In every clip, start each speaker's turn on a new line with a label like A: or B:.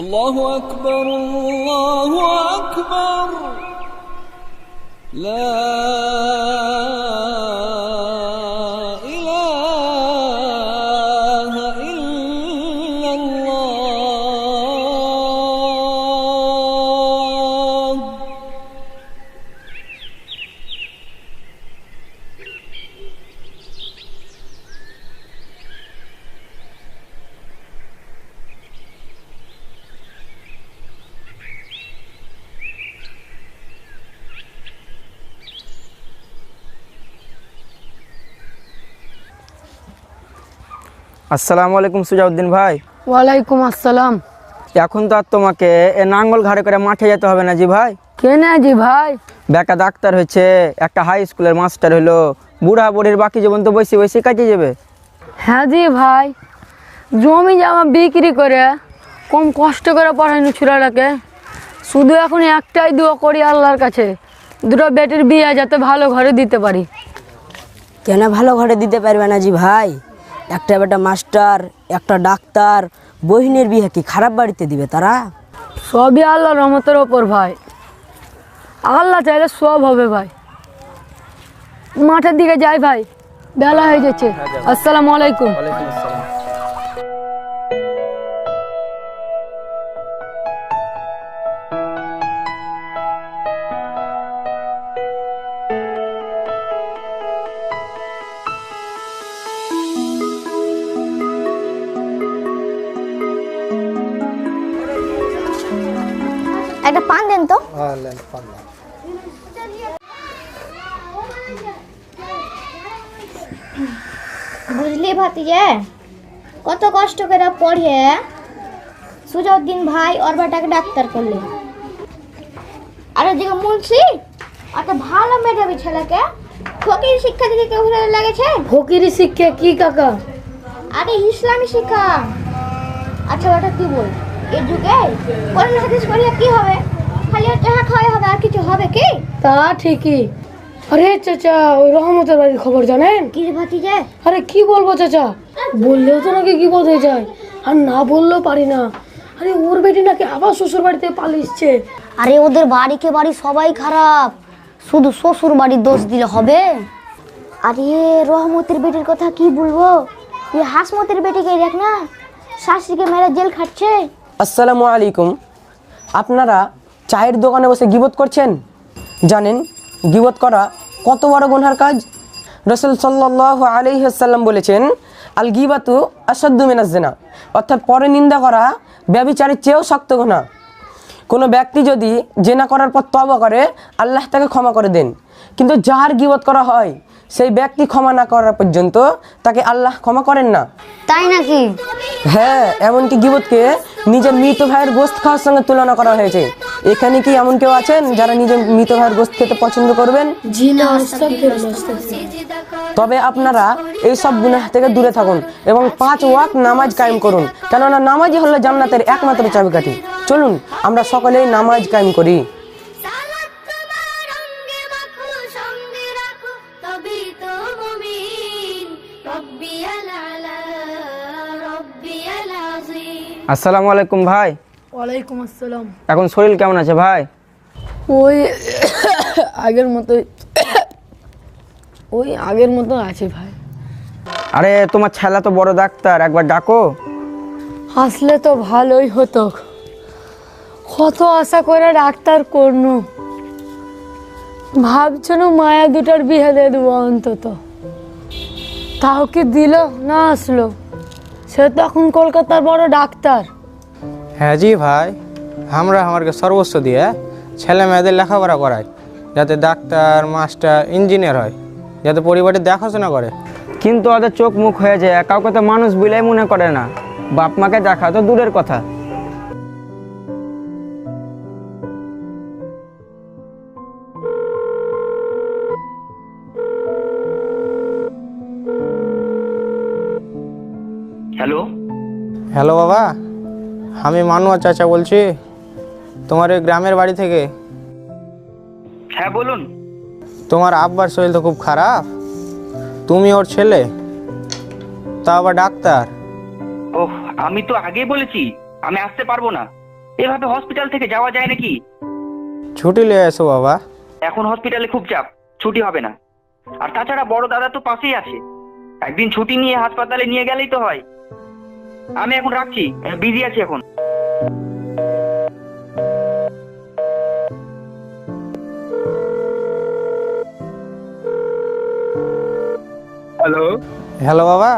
A: الله أكبر الله أكبر لا إله إلا الله.
B: আসসালামু আলাইকুম সুজাউদ্দিন ভাই।
C: ওয়ালাইকুম আসসালাম।
B: এখন তো আর তোমাকে নাঙ্গল ঘাড়ে করে মাঠে যেতে হবে না জি ভাই।
C: কেন জি ভাই?
B: বেকা ডাক্তার হয়েছে, একটা হাই স্কুলের মাস্টার হইলো, বুড়া বুড়ির বাকি জীবন তো বসে বসে কাটিয়ে যাবে।
C: হ্যাঁ জি ভাই, জমি জামা বিক্রি করে কম কষ্ট করে পড়াইনি ছোড়াটাকে। শুধু এখন একটাই দোয়া করি আল্লাহর কাছে, দুটো বেটির বিয়ে যাতে ভালো ঘরে দিতে পারি।
D: কেন ভালো ঘরে দিতে পারবে না জি ভাই? একটা বেটা মাস্টার, একটা ডাক্তার, বহিনের বিয়ে কি খারাপ বাড়িতে দিবে তারা?
C: সবই আল্লাহর রহমতের ওপর ভাই, আল্লাহ চাইলে সব হবে ভাই। মাঠের দিকে যাই ভাই, বেলা হয়ে যাচ্ছে। আসসালামু আলাইকুম।
E: একটা পান দেন তো। বুঝলি ভাতিজা, কত কষ্ট করে পড়ে সুজাউদ্দিন ভাই ওর বেটাকে ডাক্তার করলে, আর ওদিকে মুন্সি একটা ভালো মেধাবী ছেলেকে ফকির শিক্ষা দিতে কেউ লেগেছে।
C: ফকিরি শিক্ষা কি কাকা?
E: আরে ইসলামী শিক্ষা। আচ্ছা ওটা কি বল, এই যুগে কোরআন হাদিস পড়লে কি হবে? খালি টাকা খাওয়াই হবে, আর কিছু হবে কি?
C: তা ঠিকই। আরে চাচা, ওই রহমতের বাড়ির খবর জানেন?
E: কি রে ভাতিজা?
C: আরে কি বলবো চাচা, বললেও তো নাকি কি হয়ে যায়, আর না বললেও পারি না। আরে ওর বেটি নাকি আবার শ্বশুর বাড়িতে পালিয়েছে।
E: আরে ওদের বাড়িকে বাড়ি সবাই খারাপ, শুধু শ্বশুর বাড়ির দোষ দিলে হবে? আরে রহমতের বেটির কথা কি বলবো, এই হাসমতের বেটিকে দেখ না, শাশুড়িকে মেরে জেল খাটছে।
D: আসসালামু আলাইকুম। আপনারা চায়ের দোকানে বসে গীবত করছেন? জানেন গীবত করা কত বড় গুনহার কাজ? রাসূল সাল্লাল্লাহু আলাইহি ওয়াসাল্লাম বলেছেন, আল গীবাতু আশাদ্দু মিনাজ জিনা, অর্থাৎ পরে নিন্দা করা ব্যভিচারের চেয়েও শক্ত গুনাহ। কোনো ব্যক্তি যদি জেনা করার পর তওবা করে, আল্লাহ তাকে ক্ষমা করে দেন, কিন্তু যার গীবত করা হয় সেই ব্যক্তি ক্ষমা না করা পর্যন্ত তাকে আল্লাহ ক্ষমা করেন না।
E: তাই নাকি?
D: হ্যাঁ, এমনকি গীবতকে নিজের মৃত ভাইয়ের গোশত খাওয়ার সঙ্গে তুলনা করা হয়েছে। এখানে কি এমন কেউ আছেন যারা নিজের মৃত ভাইয়ের গোশত খেতে পছন্দ করবেন?
C: জি না, আস্তাগফিরুল্লাহ।
D: তবে আপনারা এই সব গুনাহ থেকে দূরে থাকুন এবং 5 ওয়াক্ত নামাজ কায়েম করুন, কেননা নামাজই হলো জান্নাতের একমাত্র চাবিকাঠি। চলুন আমরা সকলেই নামাজ কায়েম করি।
B: আসসালামু আলাইকুম ভাই।
C: ওয়ালাইকুম আসসালাম।
B: এখন শরীর কেমন আছে ভাই?
C: ওই আগের মতো আছে ভাই।
B: আরে তোমার ছেলে তো বড় ডাক্তার, একবার ডাকো।
C: আসলে তো ভালোই হতো, কত আশা করে ডাক্তার করনু, ভাবছেন মায়া দুটার বিয়ে দিয়ে দেবো অন্তত, তাও কি দিল না? আসলো সে তো এখন কলকাতার বড় ডাক্তার।
F: হ্যাঁ জি ভাই, আমরা আমাকে সর্বস্ব দিয়ে ছেলে মেয়েদের লেখাপড়া করাই, যাতে ডাক্তার, মাস্টার, ইঞ্জিনিয়ার হয়, যাতে পরিবারের দেখাশোনা করে।
B: কিন্তু ওদের চোখ মুখ হয়ে যায়, কাউকে তো মানুষ বলেই মনে করে না, বাপ মাকে দেখা তো দূরের কথা।
G: হ্যালো,
F: হ্যালো বাবা, আমি মানুয়া চাচা বলছি, তোমার ওই গ্রামের বাড়ি থেকে।
G: হ্যাঁ বলুন।
F: তোমার আব্বার শরীর তো খুব খারাপ, তুমি ওর ছেলে, তা আবার ডাক্তার।
G: ওহ, আমি তো আগেই বলেছি আমি আসতে পারবো না। এভাবে হসপিটাল থেকে যাওয়া যায় নাকি?
F: ছুটি নিয়ে এসো বাবা।
G: এখন হসপিটালে খুব চাপ, ছুটি হবে না। আর তাছাড়া বড় দাদা তো পাশেই আছে, একদিন ছুটি নিয়ে হাসপাতালে নিয়ে গেলেই তো হয়। আমি এখন রাখছি, বিজি আছি এখন।
H: হ্যালো,
F: হ্যালো বাবা,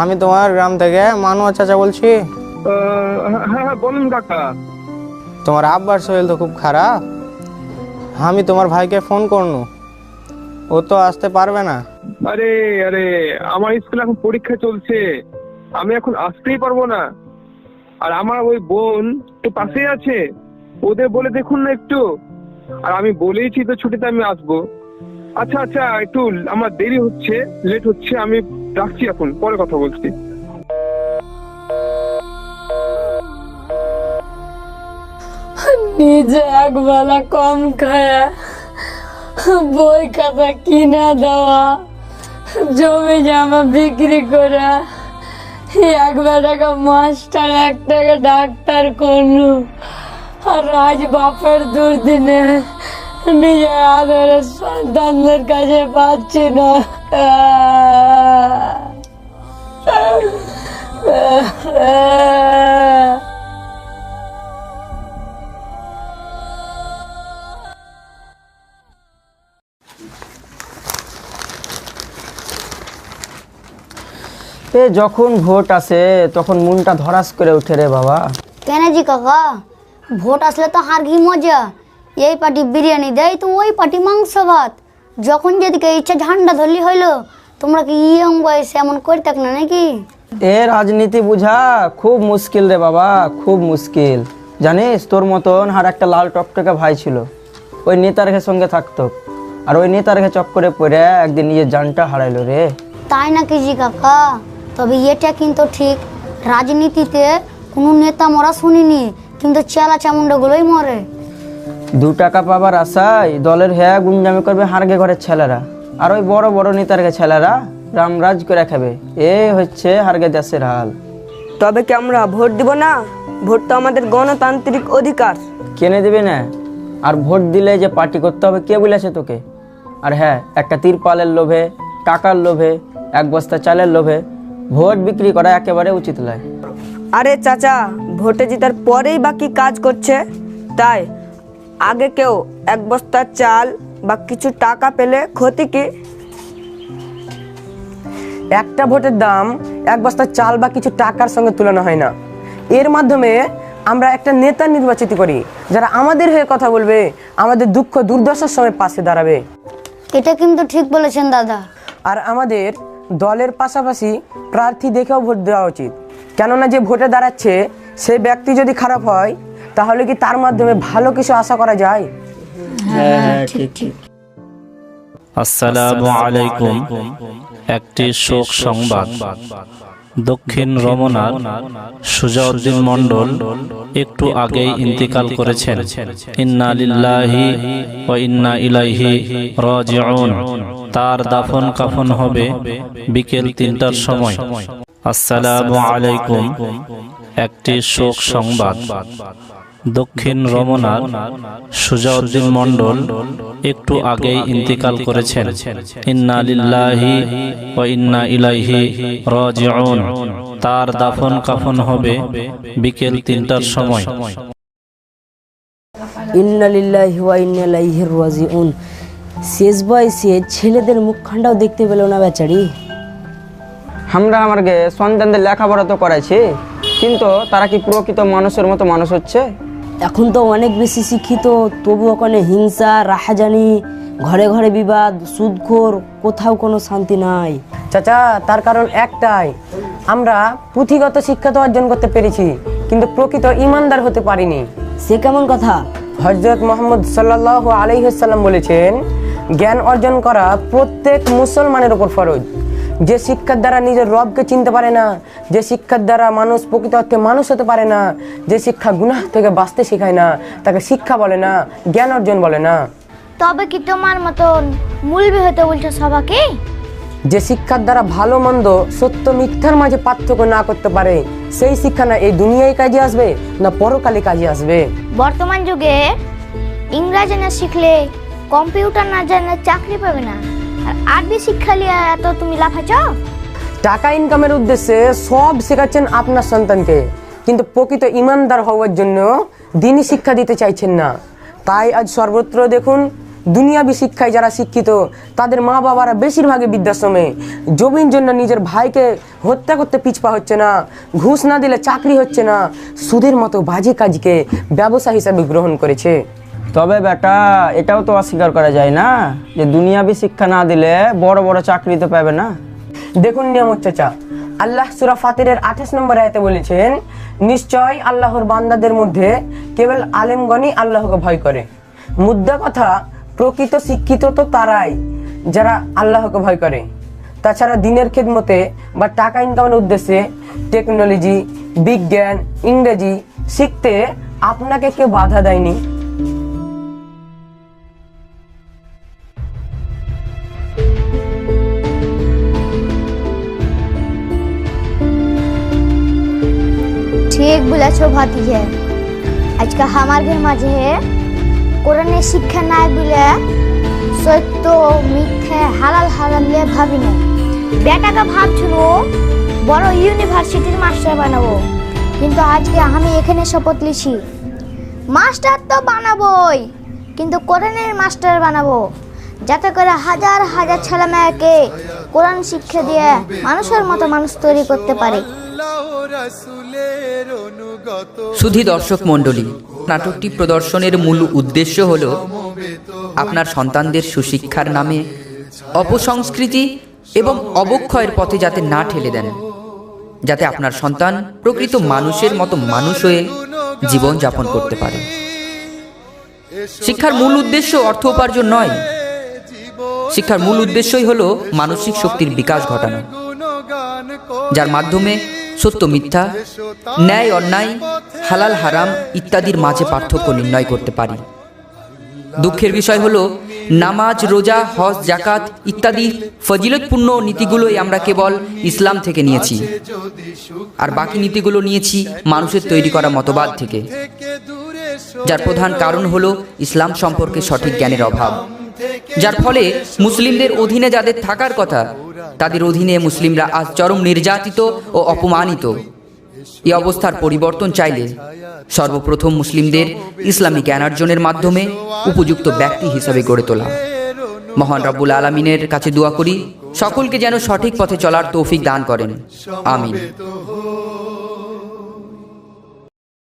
F: আমি তোমার গ্রাম থেকে মানুয়া চাচা বলছি।
H: হ্যাঁ হ্যাঁ বলুন কাকা।
F: তোমার আব্বার শরীর তো খুব খারাপ, আমি তোমার ভাইকে ফোন করনু, ও তো আসতে পারবে না।
H: আরে আরে, আমার স্কুলে এখন পরীক্ষা চলছে, আমি এখন আসতেই পারবো না। আর আমার ওই বোন তো পাশেই আছে, ওদের বলে দেখুন না একটু। আর আমি বলেইছি তো ছুটিতে আমি আসবো। আচ্ছা আচ্ছা, একটু আমার দেরি হচ্ছে, লেট হচ্ছে, আমি রাখছি, এখন পরে কথা বলছি।
C: নিজে একবেলা কম খায়া বই খাতা কিনা দেওয়া, জমি জামা বিক্রি করে, এক বেটাকে মাস্টার, এক টাকা ডাক্তার করলু। আর আজ বাপের দুর্দিনে নিজের আদরের সন্তানদের কাছে পাচ্ছি না।
B: যখন ভোট আসে তখন মনটা ধরাস করে উঠে রে বাবা।
E: কেন জি কাকা, ভোট আসলে তো হার ঘি মজা। এই পার্টি বিরিয়ানি দেয় তো ওই পার্টি মাংস ভাত, যখন যেদিকে ইচ্ছা ঝান্ডা ধরলি হইলো। তোমরা কি ইয়ং বয়সে এমন করে থাক না নাকি?
B: এ রাজনীতি বুঝা খুব মুশকিল রে বাবা, খুব মুশকিল। জানিস, তোর মতন আর একটা লাল টকটকে ভাই ছিল, ওই নেতার সঙ্গে থাকতো, আর ওই নেতার চক্করে পড়ে একদিন নিজের জানটা হারাইলো রে।
E: তাই নাকি জি কাকা? তবে এটা কিন্তু ঠিক, রাজনীতিতে কোনো নেতা মরা শুনিনি, কিন্তু চেলা চামুন্ডাগুলোই মরে।
B: 2 টাকা পাবার আশায় দলের হ্যাঁ গুঞ্জামি করবে হারগে ঘরের ছেলেরা, আর ওই বড় বড় নেতার ছেলেরা রামরাজ করে খাবে। এ হচ্ছে হারগে দেশের হাল।
I: তবে কি আমরা ভোট দিব না? ভোট তো আমাদের গণতান্ত্রিক অধিকার।
B: কেনে দিবি না? আর ভোট দিলে যে পার্টি করতে হবে কে বলেছে তোকে? আর হ্যাঁ, একটা তিরপালের লোভে, টাকার লোভে, এক বস্তা চালের লোভে ভোট বিক্রি করা একেবারে উচিত নয়।
I: আরে চাচা, ভোটে জেতার পরেই বাকি কাজ করছে, তাই আগে কেউ এক বস্তা চাল বা কিছু টাকা পেলে ক্ষতি কি?
D: একটা ভোটের দাম এক বস্তা চাল বা কিছু টাকার সঙ্গে তুলনা হয় না। এর মাধ্যমে আমরা একটা নেতা নির্বাচিত করি, যারা আমাদের হয়ে কথা বলবে, আমাদের দুঃখ দুর্দশার সময় পাশে দাঁড়াবে।
E: এটা কিন্তু ঠিক বলেছেন দাদা।
D: আর আমাদের দলের পাশাপাশি প্রার্থী দেখেও ভোট দেওয়া উচিত, কেননা যে ভোটে দাঁড়াচ্ছে সেই ব্যক্তি যদি খারাপ হয়, তাহলে কি তার মাধ্যমে ভালো কিছু আশা করা যায়?
J: আসসালামু আলাইকুম। একটি শোক সংবাদ। দক্ষিণ রমনার সুজাউদ্দিন মণ্ডল একটু আগেই ইন্তেকাল করেছেন। ইন্না লিল্লাহি ওয়া ইন্না ইলাইহি রাজিউন। তার দাফন কাফন হবে বিকেল 3টার সময়। আসসালামু আলাইকুম। একটি শোক সংবাদ। দক্ষিণ রমনার সুজাউদ্দিন মণ্ডল একটু আগেই ইন্তেকাল করেছেন। ইন্না লিল্লাহি ওয়া ইন্না ইলাইহি রাজিউন। তার দাফন কাফন হবে বিকেল 3টার সময়।
I: ইন্না লিল্লাহি ওয়া ইন্না ইলাইহি রাজিউন। শেষ বয়সে ছেলেদের মুখখানটাও দেখতে পেল না বেচারি।
B: আমরা আমাকে সন্তানদের লেখাপড়া তো করাইছি, কিন্তু তারা কি প্রকৃত মানুষের মতো মানুষ হচ্ছে?
K: এখন তো অনেক বেশি শিক্ষিত, তবু ওখানে হিংসা, রাহাজানি, ঘরে ঘরে বিবাদ, সুদখোর, কোথাও কোনো শান্তি নাই।
D: চাচা, তার কারণ একটাই, আমরা পুঁথিগত শিক্ষা তো অর্জন করতে পেরেছি, কিন্তু প্রকৃত ইমানদার হতে পারিনি।
K: সে কেমন কথা?
D: হযরত মুহাম্মদ সাল্লাল্লাহু আলাইহি ওয়াসাল্লাম বলেছেন, জ্ঞান অর্জন করা প্রত্যেক মুসলমানের উপর ফরজ। যে শিক্ষার দ্বারা নিজের রবকে চিনতে পারে না, যে শিক্ষার দ্বারা মানুষ প্রকৃত অর্থে মানুষ হতে পারে না, যে শিক্ষা গুনাহ থেকে বাঁচতে শেখায় না, তাকে শিক্ষা বলে না, জ্ঞান অর্জন বলে না।
E: তবে কি তোমার মতন মুলবি হতে বলছো সবাইকে?
D: যে শিক্ষার দ্বারা ভালো মন্দ, সত্য মিথ্যার মাঝে পার্থক্য না করতে পারে, সেই শিক্ষা না এই দুনিয়ায় কাজে আসবে না পরকালে কাজে আসবে।
E: বর্তমান যুগে ইংরাজি না শিখলে, কম্পিউটার না জানলে চাকরি পাবে না, আর আরবি শিক্ষা নিয়ে এত তুমি লাফাচ্ছ।
D: টাকা ইনকামের উদ্দেশ্যে সব শেখাচ্ছেন আপনার সন্তানকে, কিন্তু প্রকৃত ইমানদার হওয়ার জন্য দিনই শিক্ষা দিতে চাইছেন না। তাই আজ সর্বত্র দেখুন, দুনিয়াবি শিক্ষায় যারা শিক্ষিত তাদের মা বাবারা বেশিরভাগই বৃদ্ধাশ্রমে। জমির জন্য নিজের ভাইকে হত্যা করতে পিছপা হচ্ছে না, ঘুষ না দিলে চাকরি হচ্ছে না, সুদের মতো বাজে কাজকে ব্যবসা হিসাবে গ্রহণ করেছে।
B: তবে বেটা, এটাও তো অস্বীকার করা যায় না যে দুনিয়াবি শিক্ষা না দিলে বড় বড় চাকরি তো পাবে না।
D: দেখুন নিয়ামত চাচা, আল্লাহ সূরা ফাতিরের 28 নম্বর আয়াতে বলেছেন, নিশ্চয় আল্লাহর বান্দাদের মধ্যে কেবল আলেমগণই আল্লাহকে ভয় করে। মুদ্রা কথা, প্রকৃত শিক্ষিত তো তারাই যারা আল্লাহকে ভয় করে। তাছাড়া দিনের খেদমতে বা টাকা ইনকামের উদ্দেশ্যে টেকনোলজি, বিজ্ঞান, ইংরেজি শিখতে আপনাকে কেউ বাধা দেয়নি।
E: ঠিক বলেছো ভাতিজা, আজকে আমার ঘর মাঝে কোরআনের শিক্ষা নাই বলে সত্য মিথ্যে হালাল হালাল নিয়ে ভাবি না। বেটাকে ভাবছিল বড় ইউনিভার্সিটির মাস্টার বানাবো, কিন্তু আজকে আমি এখানে শপথ লিছি, মাস্টার তো বানাবোই, কিন্তু কোরআনের মাস্টার বানাবো, যাতে করে হাজার হাজার ছেলে মেয়েকে কোরআন শিক্ষা দিয়ে মানুষের মতো মানুষ তৈরি করতে পারে।
L: সুধী দর্শক মণ্ডলী, নাটকটি প্রদর্শনের মূল উদ্দেশ্য হল আপনার সন্তানদের সুশিক্ষার নামে অপসংস্কৃতি এবং অবক্ষয়ের পথে যাতে না ঠেলে দেন, যাতে আপনার সন্তান প্রকৃত মানুষের মতো মানুষ হয়ে জীবন যাপন করতে পারে। শিক্ষার মূল উদ্দেশ্য অর্থ উপার্জন নয়, শিক্ষার মূল উদ্দেশ্যই হল মানসিক শক্তির বিকাশ ঘটানো, যার মাধ্যমে সত্য মিথ্যা, ন্যায় অন্যায়, হালাল হারাম ইত্যাদির মাঝে পার্থক্য নির্ণয় করতে পারি। দুঃখের বিষয় হলো, নামাজ, রোজা, হজ, জাকাত ইত্যাদি ফজিলতপূর্ণ নীতিগুলোই আমরা কেবল ইসলাম থেকে নিয়েছি, আর বাকি নীতিগুলো নিয়েছি মানুষের তৈরি করা মতবাদ থেকে, যার প্রধান কারণ হলো ইসলাম সম্পর্কে সঠিক জ্ঞানের অভাব, যার ফলে মুসলিমদের অধীনে যাদের থাকার কথা তাদের অধীনে মুসলিমরা আজ চরম নির্যাতিত ও অপমানিত। এই অবস্থার পরিবর্তন চাইলে সর্বপ্রথম মুসলিমদের ইসলামী জ্ঞানার্জনের মাধ্যমে উপযুক্ত ব্যক্তি হিসাবে গড়ে তোলা। মহান রব্বুল আলামিনের কাছে দোয়া করি সকলকে যেন সঠিক পথে চলার তৌফিক দান করেন। আমিন।